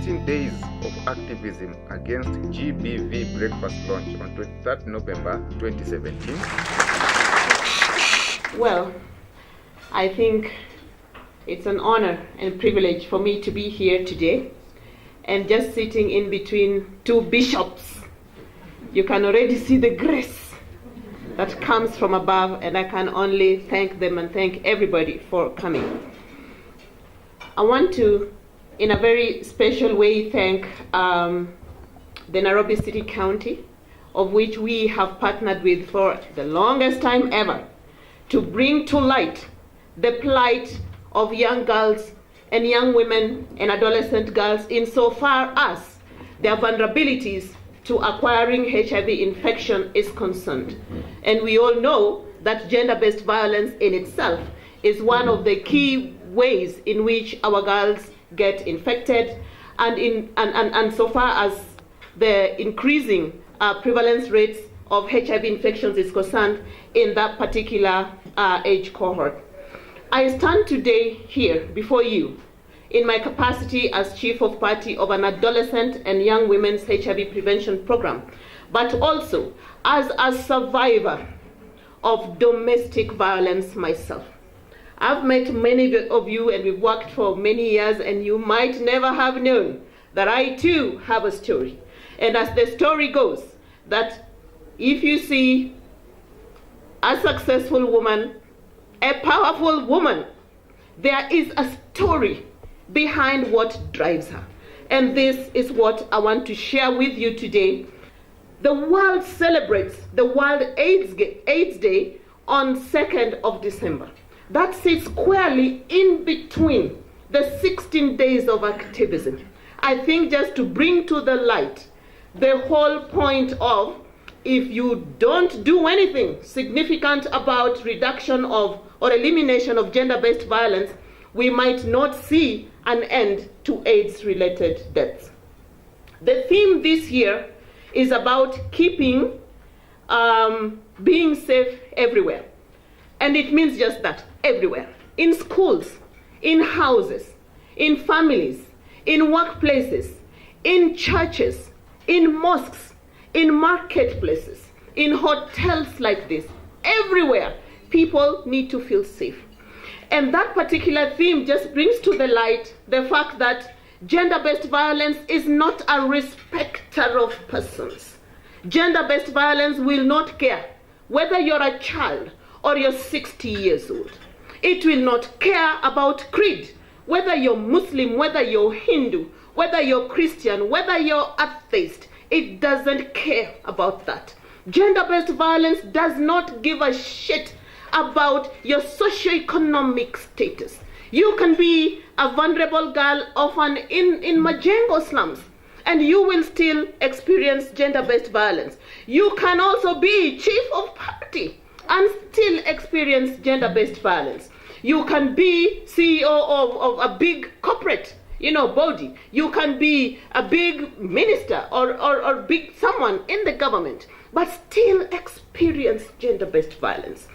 16 days of activism against GBV breakfast launch on 23rd November 2017. Well, I think it's an honor and privilege for me to be here today and just sitting in between two bishops. You can already see the grace that comes from above, and I can only thank them and thank everybody for coming. I want to, in a very special way, thank the Nairobi City County, of which we have partnered with for the longest time ever, to bring to light the plight of young girls and young women and adolescent girls insofar as their vulnerabilities to acquiring HIV infection is concerned. And we all know that gender-based violence in itself is one of the key ways in which our girls get infected, and so far as the increasing prevalence rates of HIV infections is concerned in that particular age cohort. I stand today here before you in my capacity as Chief of Party of an adolescent and young women's HIV prevention program, but also as a survivor of domestic violence myself. I've met many of you and we've worked for many years, and you might never have known that I too have a story. And as the story goes, that if you see a successful woman, a powerful woman, there is a story behind what drives her. And this is what I want to share with you today. The world celebrates the World AIDS Day on 2nd of December. That sits squarely in between the 16 days of activism. I think just to bring to the light the whole point of, if you don't do anything significant about reduction of or elimination of gender-based violence, we might not see an end to AIDS-related deaths. The theme this year is about keeping being safe everywhere. And it means just that, everywhere. In schools, in houses, in families, in workplaces, in churches, in mosques, in marketplaces, in hotels like this, everywhere, people need to feel safe. And that particular theme just brings to the light the fact that gender-based violence is not a respecter of persons. Gender-based violence will not care whether you're a child or you're 60 years old. It will not care about creed, whether you're Muslim, whether you're Hindu, whether you're Christian, whether you're atheist. It doesn't care about that. Gender-based violence does not give a shit about your socioeconomic status. You can be a vulnerable girl orphan in Majengo slums, and you will still experience gender-based violence. You can also be chief of party and still experience gender-based violence. You can be CEO of a big corporate, body. You can be a big minister or big someone in the government, but still experience gender-based violence.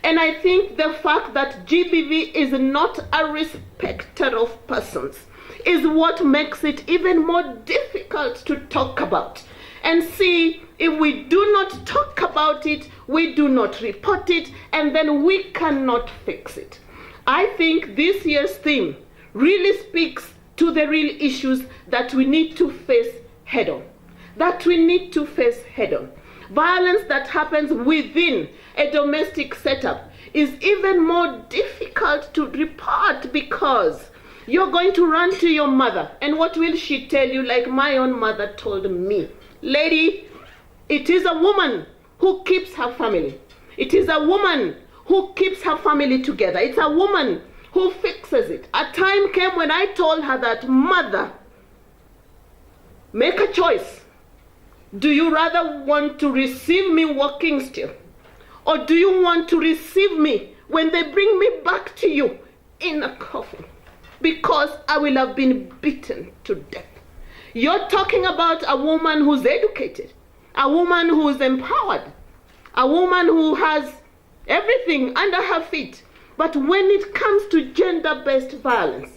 And I think the fact that GBV is not a respecter of persons is what makes it even more difficult to talk about. And see, if we do not talk about it, we do not report it, and then we cannot fix it. I think this year's theme really speaks to the real issues that we need to face head on. Violence that happens within a domestic setup is even more difficult to report, because you're going to run to your mother, and what will she tell you? Like my own mother told me, lady, it is a woman who keeps her family. It is a woman who keeps her family together. It's a woman who fixes it. A time came when I told her that, mother, make a choice. Do you rather want to receive me walking still? Or do you want to receive me when they bring me back to you in a coffin? Because I will have been beaten to death. You're talking about a woman who's educated, a woman who's empowered, a woman who has everything under her feet. But when it comes to gender-based violence,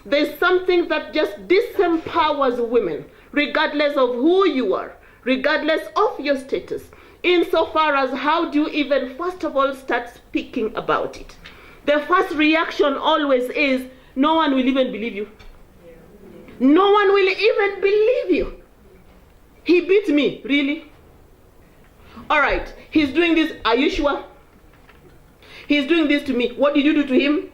There's something that just disempowers women, regardless of who you are, regardless of your status, insofar as how do you even, first of all, start speaking about it. The first reaction always is, no one will even believe you. No one will even believe you. He beat me, really? All right, he's doing this, are you sure? He's doing this to me, what did you do to him?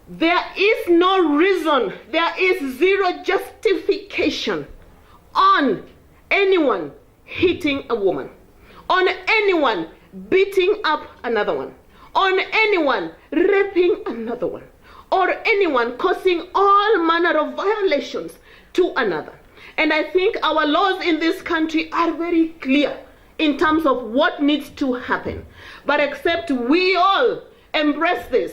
There is no reason, there is zero justification on anyone hitting a woman, on anyone beating up another one, on anyone raping another one, or anyone causing all manner of violations to another. And I think our laws in this country are very clear in terms of what needs to happen. But except we all embrace this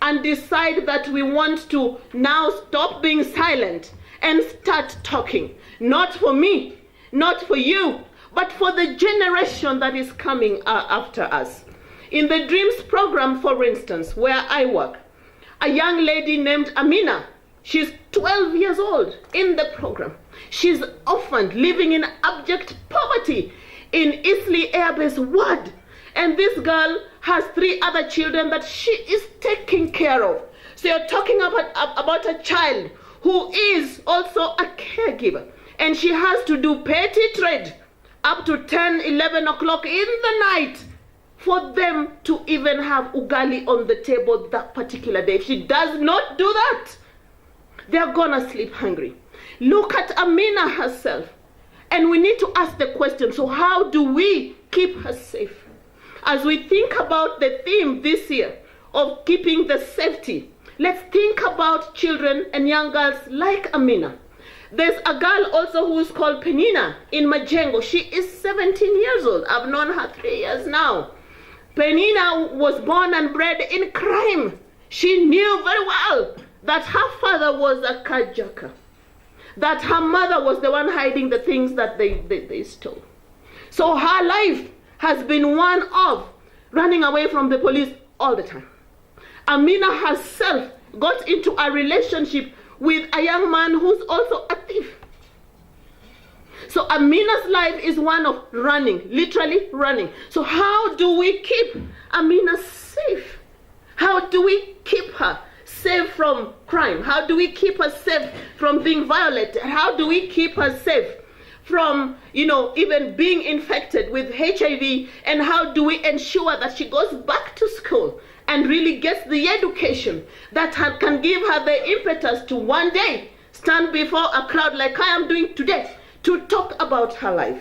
and decide that we want to now stop being silent and start talking, not for me, not for you, but for the generation that is coming after us. In the Dreams program, for instance, where I work, a young lady named Amina, she's 12 years old in the program. She's orphaned, living in abject poverty in Islay Air Base Ward. And this girl has 3 other children that she is taking care of. So you're talking about a child who is also a caregiver. And she has to do petty trade up to 10, 11 o'clock in the night for them to even have ugali on the table that particular day. If she does not do that, they're gonna sleep hungry. Look at Amina herself. And we need to ask the question, so how do we keep her safe? As we think about the theme this year of keeping the safety, let's think about children and young girls like Amina. There's a girl also who is called Penina in Majengo. She is 17 years old. I've known her 3 years now. Penina was born and bred in crime. She knew very well that her father was a carjacker, that her mother was the one hiding the things that they stole. So her life has been one of running away from the police all the time. Amina herself got into a relationship with a young man who's also a thief. So Amina's life is one of running, literally running. So how do we keep Amina safe? How do we keep her safe from crime? How do we keep her safe from being violated? How do we keep her safe from, even being infected with HIV? And how do we ensure that she goes back to school and really gets the education that can give her the impetus to one day stand before a crowd like I am doing today to talk about her life?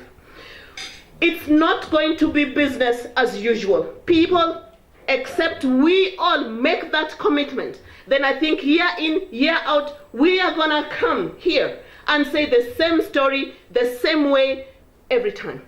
It's not going to be business as usual. People, except we all make that commitment, then I think year in, year out, we are gonna come here and say the same story, the same way, every time.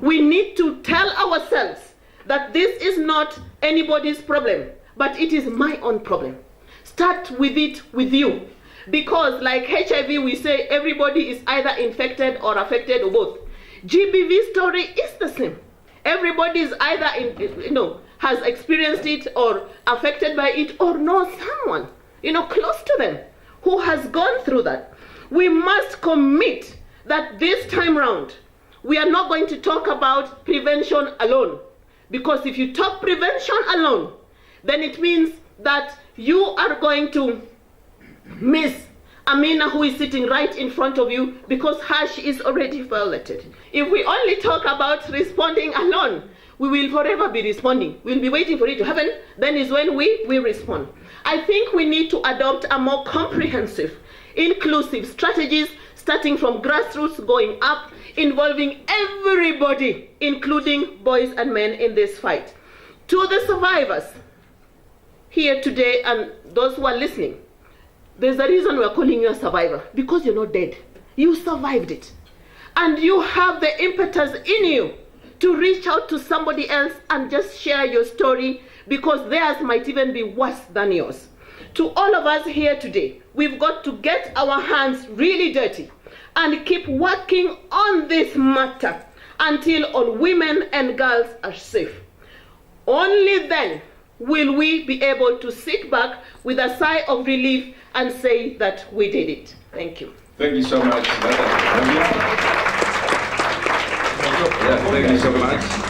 We need to tell ourselves that this is not anybody's problem, but it is my own problem. Start with it with you. Because like HIV, we say everybody is either infected or affected or both. GBV story is the same. Everybody is either, has experienced it or affected by it or knows someone, close to them who has gone through that. We must commit that this time round, we are not going to talk about prevention alone. Because if you talk prevention alone, then it means that you are going to miss Amina, who is sitting right in front of you, because she is already violated. If we only talk about responding alone, we will forever be responding. We'll be waiting for it to happen. Then is when we respond. I think we need to adopt a more comprehensive, inclusive strategies, starting from grassroots going up, involving everybody, including boys and men in this fight. To the survivors here today and those who are listening, there's a reason we're calling you a survivor, because you're not dead. You survived it. And you have the impetus in you to reach out to somebody else and just share your story, because theirs might even be worse than yours. To all of us here today, we've got to get our hands really dirty and keep working on this matter until all women and girls are safe. Only then will we be able to sit back with a sigh of relief and say that we did it. Thank you. Thank you so much. Yeah, thank you so much.